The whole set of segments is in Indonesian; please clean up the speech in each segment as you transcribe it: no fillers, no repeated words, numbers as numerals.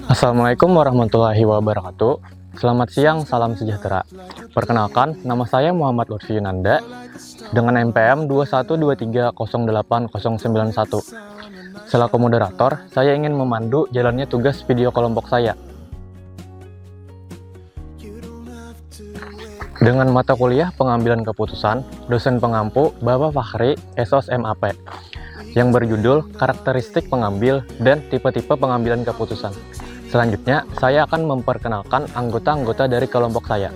Assalamualaikum warahmatullahi wabarakatuh. Selamat siang, salam sejahtera. Perkenalkan, nama saya Muhammad Lutfi Yunanda dengan NPM 212308091. Selaku moderator, saya ingin memandu jalannya tugas video kelompok saya. Dengan mata kuliah pengambilan keputusan, dosen pengampu Bapak Fakhri, SOS MAP, yang berjudul Karakteristik Pengambil dan Tipe-tipe Pengambilan Keputusan. Selanjutnya, saya akan memperkenalkan anggota-anggota dari kelompok saya.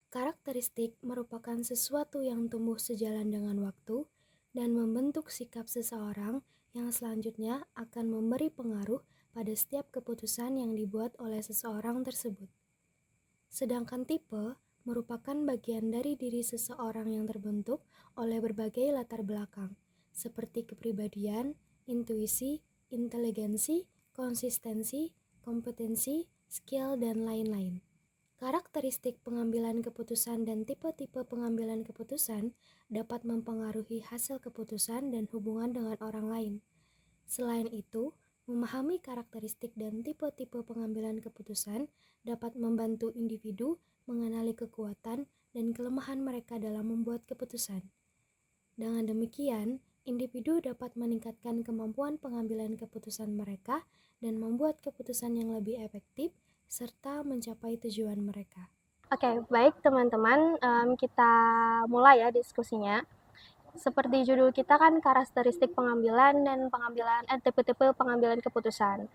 Karakteristik merupakan sesuatu yang tumbuh sejalan dengan waktu dan membentuk sikap seseorang yang selanjutnya akan memberi pengaruh pada setiap keputusan yang dibuat oleh seseorang tersebut. Sedangkan tipe merupakan bagian dari diri seseorang yang terbentuk oleh berbagai latar belakang, seperti kepribadian, intuisi, inteligensi, konsistensi, kompetensi, skill, dan lain-lain. Karakteristik pengambilan keputusan dan tipe-tipe pengambilan keputusan dapat mempengaruhi hasil keputusan dan hubungan dengan orang lain. Selain itu, memahami karakteristik dan tipe-tipe pengambilan keputusan dapat membantu individu mengenali kekuatan dan kelemahan mereka dalam membuat keputusan. Dengan demikian, individu dapat meningkatkan kemampuan pengambilan keputusan mereka dan membuat keputusan yang lebih efektif serta mencapai tujuan mereka. Oke, baik teman-teman, kita mulai ya diskusinya. Seperti judul kita kan karakteristik pengambilan dan tipe-tipe pengambilan keputusan.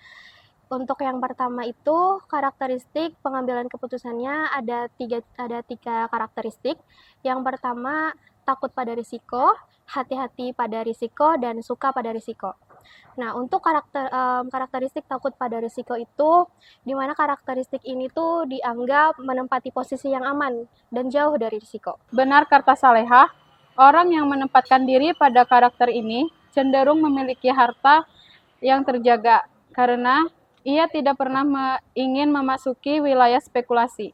Untuk yang pertama itu karakteristik pengambilan keputusannya ada tiga karakteristik. Yang pertama takut pada risiko, hati-hati pada risiko, dan suka pada risiko. Nah, untuk karakteristik takut pada risiko itu, di mana karakteristik ini tuh dianggap menempati posisi yang aman dan jauh dari risiko. Benar kata Salehah, orang yang menempatkan diri pada karakter ini cenderung memiliki harta yang terjaga karena ia tidak pernah ingin memasuki wilayah spekulasi.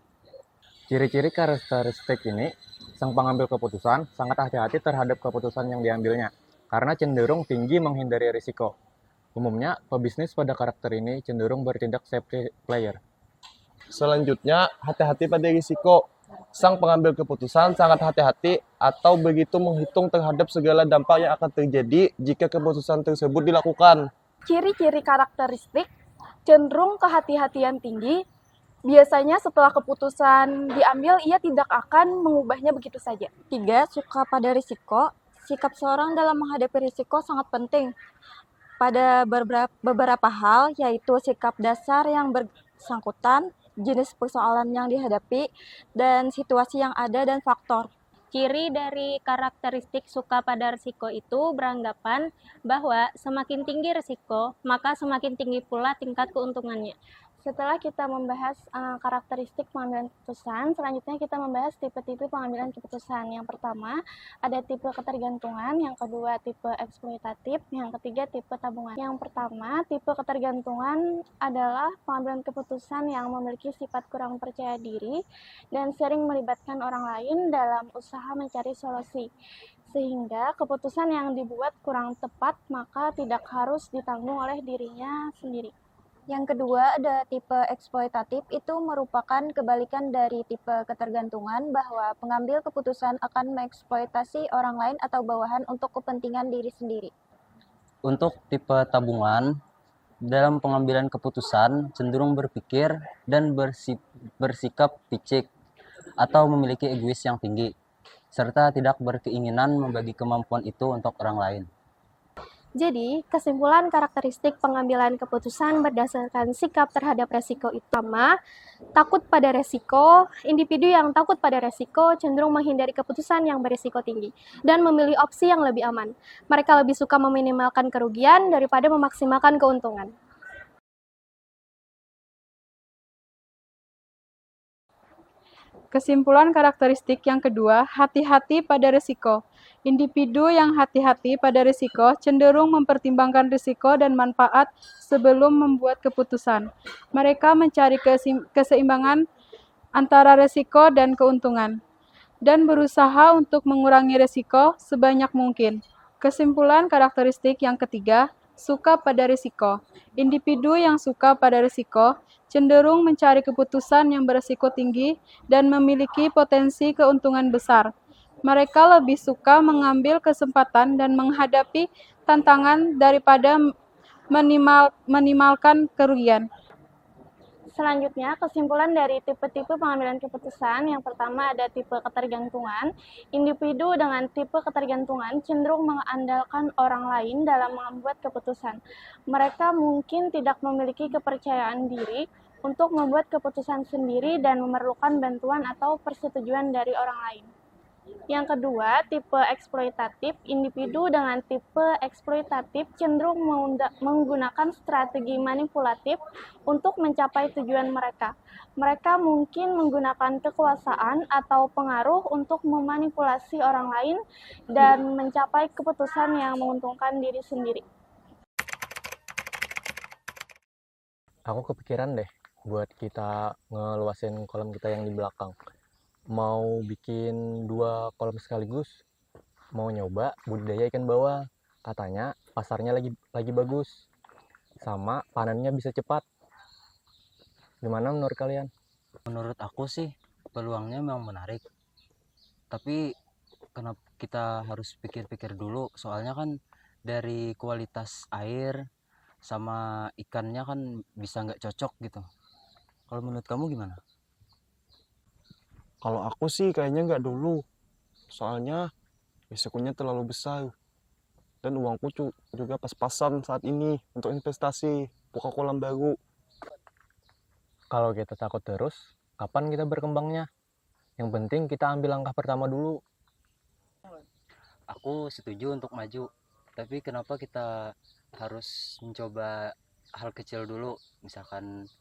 Ciri-ciri karakteristik ini, sang pengambil keputusan sangat hati-hati terhadap keputusan yang diambilnya, karena cenderung tinggi menghindari risiko. Umumnya, pebisnis pada karakter ini cenderung bertindak safety player. Selanjutnya, hati-hati pada risiko. Sang pengambil keputusan sangat hati-hati atau begitu menghitung terhadap segala dampak yang akan terjadi jika keputusan tersebut dilakukan. Ciri-ciri karakteristik cenderung kehati-hatian tinggi. Biasanya setelah keputusan diambil, ia tidak akan mengubahnya begitu saja. 3. Suka pada risiko. Sikap seorang dalam menghadapi risiko sangat penting pada beberapa hal, yaitu sikap dasar yang bersangkutan, jenis persoalan yang dihadapi, dan situasi yang ada dan faktor. Ciri dari karakteristik suka pada risiko itu beranggapan bahwa semakin tinggi risiko, maka semakin tinggi pula tingkat keuntungannya. Setelah kita membahas karakteristik pengambilan keputusan, selanjutnya kita membahas tipe-tipe pengambilan keputusan. Yang pertama, ada tipe ketergantungan, yang kedua tipe eksploitatif, yang ketiga tipe tabungan. Yang pertama, tipe ketergantungan adalah pengambilan keputusan yang memiliki sifat kurang percaya diri dan sering melibatkan orang lain dalam usaha mencari solusi. Sehingga keputusan yang dibuat kurang tepat, maka tidak harus ditanggung oleh dirinya sendiri. Yang kedua, ada tipe eksploitatif, itu merupakan kebalikan dari tipe ketergantungan bahwa pengambil keputusan akan mengeksploitasi orang lain atau bawahan untuk kepentingan diri sendiri. Untuk tipe tabungan, dalam pengambilan keputusan cenderung berpikir dan bersikap picik atau memiliki egois yang tinggi, serta tidak berkeinginan membagi kemampuan itu untuk orang lain. Jadi, kesimpulan karakteristik pengambilan keputusan berdasarkan sikap terhadap resiko itu pertama, takut pada resiko. Individu yang takut pada resiko cenderung menghindari keputusan yang berisiko tinggi dan memilih opsi yang lebih aman. Mereka lebih suka meminimalkan kerugian daripada memaksimalkan keuntungan. Kesimpulan karakteristik yang kedua, hati-hati pada risiko. Individu yang hati-hati pada risiko cenderung mempertimbangkan risiko dan manfaat sebelum membuat keputusan. Mereka mencari keseimbangan antara risiko dan keuntungan, dan berusaha untuk mengurangi risiko sebanyak mungkin. Kesimpulan karakteristik yang ketiga, suka pada risiko. Individu yang suka pada risiko cenderung mencari keputusan yang berisiko tinggi dan memiliki potensi keuntungan besar. Mereka lebih suka mengambil kesempatan dan menghadapi tantangan daripada minimalkan kerugian. Selanjutnya, kesimpulan dari tipe-tipe pengambilan keputusan. Yang pertama ada tipe ketergantungan. Individu dengan tipe ketergantungan cenderung mengandalkan orang lain dalam membuat keputusan. Mereka mungkin tidak memiliki kepercayaan diri untuk membuat keputusan sendiri dan memerlukan bantuan atau persetujuan dari orang lain. Yang kedua, tipe eksploitatif. Individu dengan tipe eksploitatif cenderung menggunakan strategi manipulatif untuk mencapai tujuan mereka. Mereka mungkin menggunakan kekuasaan atau pengaruh untuk memanipulasi orang lain dan mencapai keputusan yang menguntungkan diri sendiri. Aku kepikiran deh buat kita ngeluasin kolam kita yang di belakang. Mau bikin 2 kolam sekaligus. Mau nyoba budidaya ikan bawal. Katanya pasarnya lagi bagus. Sama panennya bisa cepat. Gimana menurut kalian? Menurut aku sih peluangnya memang menarik. Tapi kenapa kita harus pikir-pikir dulu? Soalnya kan dari kualitas air sama ikannya kan bisa nggak cocok gitu. Kalau menurut kamu gimana? Kalau aku sih kayaknya nggak dulu. Soalnya risikonya terlalu besar. Dan uangku juga pas-pasan saat ini untuk investasi, buka kolam baru. Kalau kita takut terus, kapan kita berkembangnya? Yang penting kita ambil langkah pertama dulu. Aku setuju untuk maju. Tapi kenapa kita harus mencoba hal kecil dulu? Misalkan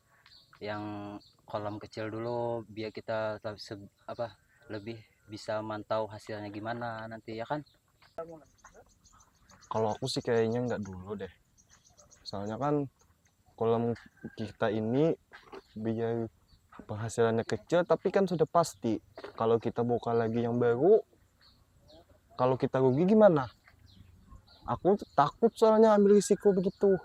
yang kolam kecil dulu biar kita lebih bisa mantau hasilnya gimana nanti ya kan. Kalau aku sih kayaknya nggak dulu deh. Soalnya kan kolam kita ini biar penghasilannya kecil, tapi kan sudah pasti kalau kita buka lagi yang baru, kalau kita rugi gimana? Aku takut soalnya ambil risiko begitu.